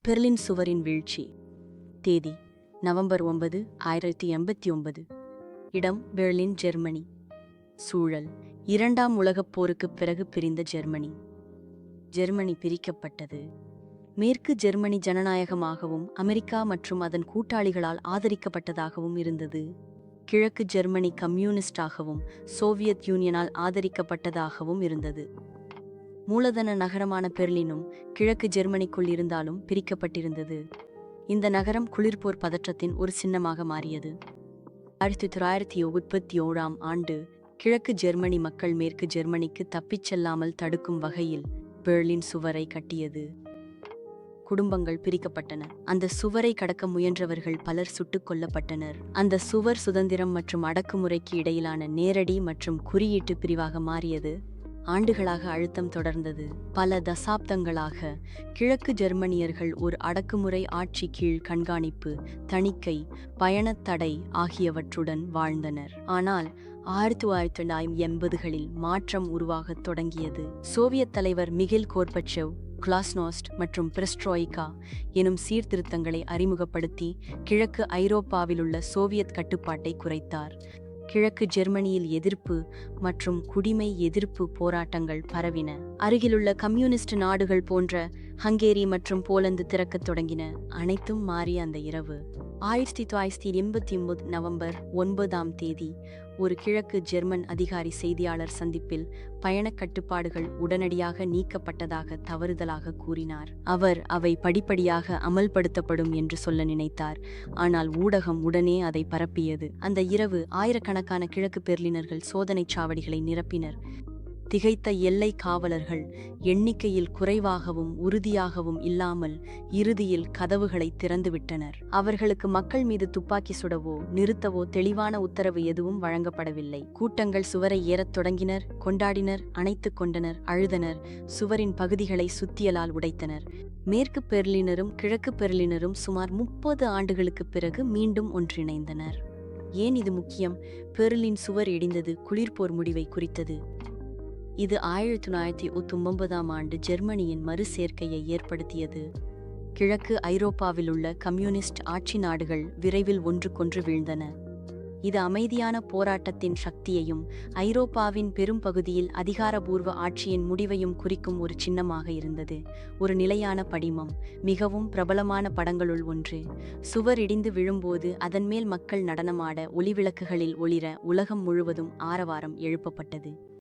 Berlin சுவரின் வீழ்ச்சி. தேதி நவம்பர் 9, 1989. இடம் பெர்லின், ஜெர்மனி. சூழல்: இரண்டாம் உலகப் போருக்குப் பிறகு பிரிந்த ஜெர்மனி. ஜெர்மனி பிரிக்கப்பட்டது. மேற்கு ஜெர்மனி ஜனநாயகமாகவும் அமெரிக்கா மற்றும் அதன் கூட்டாளிகளால் ஆதரிக்கப்பட்டதாகவும் இருந்தது. கிழக்கு ஜெர்மனி கம்யூனிஸ்டாகவும் சோவியத் யூனியனால் ஆதரிக்கப்பட்டதாகவும் இருந்தது. மூலதன நகரமான பெர்லினும் கிழக்கு ஜெர்மனிக்குள் இருந்தாலும் பிரிக்கப்பட்டிருந்தது. இந்த நகரம் குளிர்போர் பதற்றத்தின் ஒரு சின்னமாக மாறியது. 1937ஆம் ஆண்டு கிழக்கு ஜெர்மனி மக்கள் மேற்கு ஜெர்மனிக்கு தப்பிச் செல்லாமல் தடுக்கும் வகையில் பெர்லின் சுவரை கட்டியது. குடும்பங்கள் பிரிக்கப்பட்டன. அந்த சுவரை கடக்க முயன்றவர்கள் பலர் சுட்டுக் கொல்லப்பட்டனர். அந்த சுவர் சுதந்திரம் மற்றும் அடக்குமுறைக்கு இடையிலான நேரடி மற்றும் குறியீட்டு பிரிவாக மாறியது. ஆண்டுகளாக அழுத்தம் தொடர்ந்தது. பல தசாப்தங்களாக கிழக்கு ஜெர்மனியர்கள் ஒரு அடக்குமுறை ஆட்சி கீழ் கண்காணிப்பு, தணிக்கை, பயணத் தடை ஆகியவற்றுடன் வாழ்ந்தனர். ஆனால் 1980களில் மாற்றம் உருவாகத் தொடங்கியது. சோவியத் தலைவர் மிகில் கோர்பச்சேவ் கிளாஸ்னோஸ்ட் மற்றும் பெரெஸ்ட்ரோய்கா எனும் சீர்திருத்தங்களை அறிமுகப்படுத்தி கிழக்கு ஐரோப்பாவிலுள்ள சோவியத் கட்டுப்பாட்டை குறைத்தார். கிழக்கு ஜெர்மனியில் எதிர்ப்பு மற்றும் குடிமை எதிர்ப்பு போராட்டங்கள் பரவின. அருகிலுள்ள கம்யூனிஸ்ட் நாடுகள் போன்ற ஹங்கேரி மற்றும் போலந்து திறக்கத் தொடங்கின. அனைத்தும் மாறிய அந்த இரவு 1989 நவம்பர் 9ஆம் தேதி ஒரு கிழக்கு ஜெர்மன் அதிகாரி செய்தியாளர் சந்திப்பில் பயணக் கட்டுப்பாடுகள் உடனடியாக நீக்கப்பட்டதாக தவறுதலாக கூறினார். அவர் அவை படிப்படியாக அமல்படுத்தப்படும் என்று சொல்ல நினைத்தார். ஆனால் ஊடகம் உடனே அதை பரப்பியது. அந்த இரவு ஆயிரக்கணக்கான கிழக்கு பெர்லினர்கள் சோதனைச் சாவடிகளை நிரப்பினர். திகைத்த எல்லை காவலர்கள் எண்ணிக்கையில் குறைவாகவும் உறுதியாகவும் இல்லாமல் இறுதியில் கதவுகளை திறந்துவிட்டனர். அவர்களுக்கு மக்கள் மீது துப்பாக்கி சுடவோ நிறுத்தவோ தெளிவான உத்தரவு எதுவும் வழங்கப்படவில்லை. கூட்டங்கள் சுவரை ஏறத் தொடங்கினர், கொண்டாடினர், அணைத்துக் கொண்டனர், அழுதனர், சுவரின் பகுதிகளை சுத்தியலால் உடைத்தனர். மேற்கு பெர்லினரும் கிழக்கு பெர்லினரும் சுமார் 30 ஆண்டுகளுக்குப் பிறகு மீண்டும் ஒன்றிணைந்தனர். ஏன் இது முக்கியம்? பெர்லின் சுவர் இடிந்தது குளிர்போர் முடிவை குறித்தது. இது 1989ஆம் ஆண்டு ஜெர்மனியின் மறு சேர்க்கையை ஏற்படுத்தியது. கிழக்கு ஐரோப்பாவிலுள்ள கம்யூனிஸ்ட் ஆட்சி நாடுகள் விரைவில் ஒன்றுக்கொன்று வீழ்ந்தன. இது அமைதியான போராட்டத்தின் சக்தியையும் ஐரோப்பாவின் பெரும் பகுதியில் அதிகாரபூர்வ ஆட்சியின் முடிவையும் குறிக்கும் ஒரு சின்னமாக இருந்தது. ஒரு நிலையான படிமம். மிகவும் பிரபலமான படங்களுள் ஒன்று. சுவர் இடிந்து விழும்போது அதன் மேல் மக்கள் நடனமாட ஒளிவிளக்குகளில் ஒளிர உலகம் முழுவதும் ஆரவாரம் எழுப்பப்பட்டது.